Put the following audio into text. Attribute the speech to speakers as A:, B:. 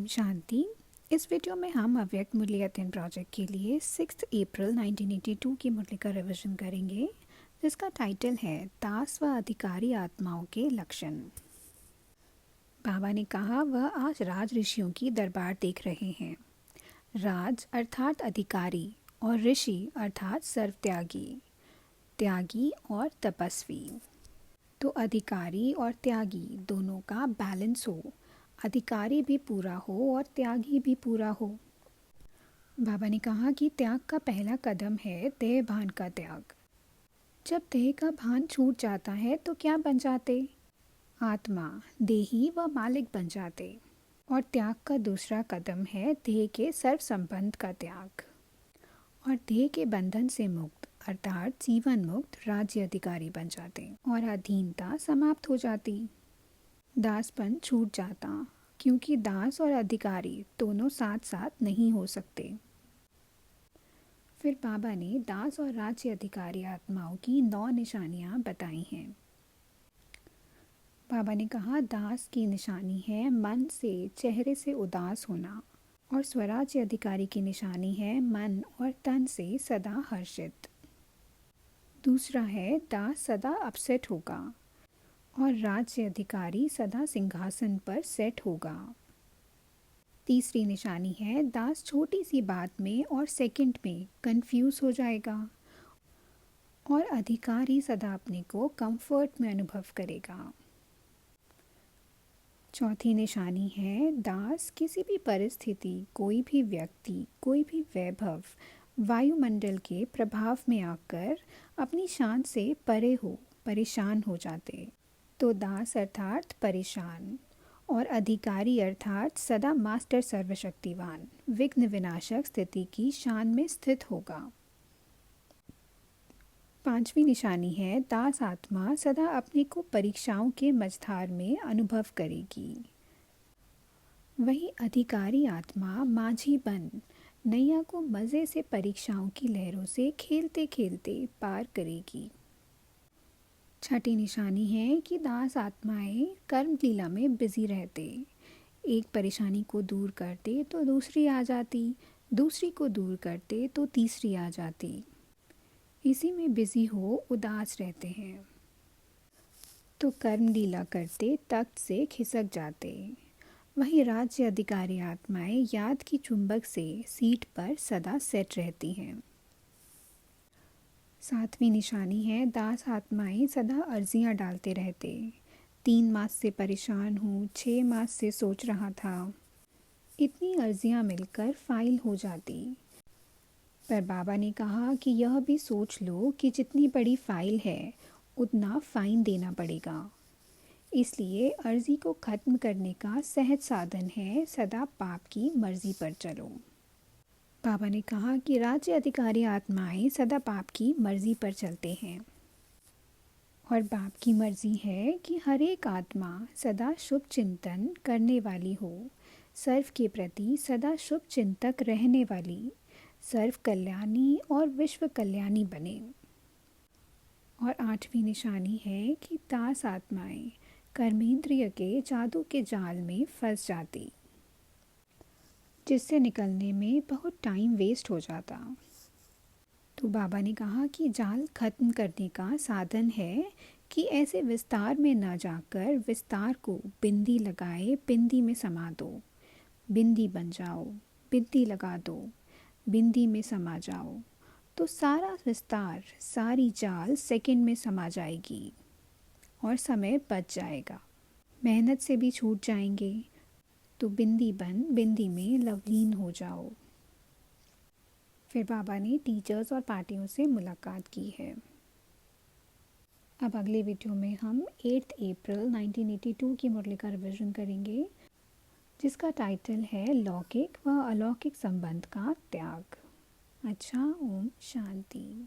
A: ओम शांति। इस वीडियो में हम अव्यक्त मुरली अध्ययन प्रोजेक्ट के लिए 6 अप्रैल 1982 की मुरली का रिवीजन करेंगे, जिसका टाइटल है दास व अधिकारी आत्माओं के लक्षण। बाबा ने कहा वह आज राज ऋषियों की दरबार देख रहे हैं। राज अर्थात अधिकारी और ऋषि अर्थात सर्वत्यागी, त्यागी और तपस्वी। तो अधिकारी और त्यागी दोनों का बैलेंस हो, अधिकारी भी पूरा हो और त्यागी भी पूरा हो। बाबा ने कहा कि त्याग का पहला कदम है देह भान का त्याग। जब देह का भान छूट जाता है तो क्या बन जाते? आत्मा, देही व मालिक बन जाते। और त्याग का दूसरा कदम है देह के सर्व संबंध का त्याग और देह के बंधन से मुक्त अर्थात जीवन मुक्त राज्य अधिकारी बन जाते और अधीनता समाप्त हो जाती। दासपन छूट जाता, क्योंकि दास और अधिकारी दोनों साथ साथ नहीं हो सकते। फिर बाबा ने दास और राज्य अधिकारी आत्माओं की 9 निशानियां बताई हैं। बाबा ने कहा दास की निशानी है मन से चेहरे से उदास होना और स्वराज्य अधिकारी की निशानी है मन और तन से सदा हर्षित। दूसरा है दास सदा अपसेट होगा और राज्य अधिकारी सदा सिंहासन पर सेट होगा। तीसरी निशानी है दास छोटी सी बात में और सेकंड में कंफ्यूज हो जाएगा और अधिकारी सदा अपने को कंफर्ट में अनुभव करेगा। चौथी निशानी है दास किसी भी परिस्थिति, कोई भी व्यक्ति, कोई भी वैभव वायुमंडल के प्रभाव में आकर अपनी शान से परे हो, परेशान हो जाते। तो दास अर्थात परेशान और अधिकारी अर्थात सदा मास्टर सर्वशक्तिवान विघ्न विनाशक स्थिति की शान में स्थित होगा। पांचवी निशानी है दास आत्मा सदा अपने को परीक्षाओं के मझधार में अनुभव करेगी। वही अधिकारी आत्मा माझी बन नैया को मज़े से परीक्षाओं की लहरों से खेलते खेलते पार करेगी। छठी निशानी है कि दास आत्माएं कर्म लीला में बिजी रहते, एक परेशानी को दूर करते तो दूसरी आ जाती, दूसरी को दूर करते तो तीसरी आ जाती। इसी में बिजी हो उदास रहते हैं तो कर्म लीला करते तख्त से खिसक जाते। वही राज्य अधिकारी आत्माएं याद की चुंबक से सीट पर सदा सेट रहती हैं। सातवीं निशानी है दास आत्माएं सदा अर्जियां डालते रहते। 3 मास से परेशान हूँ, 6 मास से सोच रहा था, इतनी अर्जियां मिलकर फाइल हो जाती। पर बाबा ने कहा कि यह भी सोच लो कि जितनी बड़ी फाइल है उतना फाइन देना पड़ेगा। इसलिए अर्जी को ख़त्म करने का सहज साधन है सदा पाप की मर्जी पर चलो। बाबा ने कहा कि राज्य अधिकारी आत्माएं सदा पाप की मर्जी पर चलते हैं और बाप की मर्जी है कि हर एक आत्मा सदा शुभ चिंतन करने वाली हो, सर्व के प्रति सदा शुभ चिंतक रहने वाली, सर्व कल्याणी और विश्व कल्याणी बने। और 8वीं निशानी है कि दास आत्माएं कर्मेंद्रिय के जादू के जाल में फंस जाती, जिससे निकलने में बहुत टाइम वेस्ट हो जाता। तो बाबा ने कहा कि जाल खत्म करने का साधन है कि ऐसे विस्तार में ना जाकर विस्तार को बिंदी लगाए बिंदी में समा दो, बिंदी बन जाओ, बिंदी लगा दो, बिंदी में समा जाओ, तो सारा विस्तार, सारी जाल सेकंड में समा जाएगी और समय बच जाएगा, मेहनत से भी छूट जाएंगे। तो बिंदी बन बिंदी में लवलीन हो जाओ। फिर बाबा ने टीचर्स और पार्टियों से मुलाकात की है। अब अगले वीडियो में हम 8 अप्रैल 1982 की मुरली का रिवीजन करेंगे, जिसका टाइटल है लौकिक व अलौकिक संबंध का त्याग। अच्छा, ओम शांति।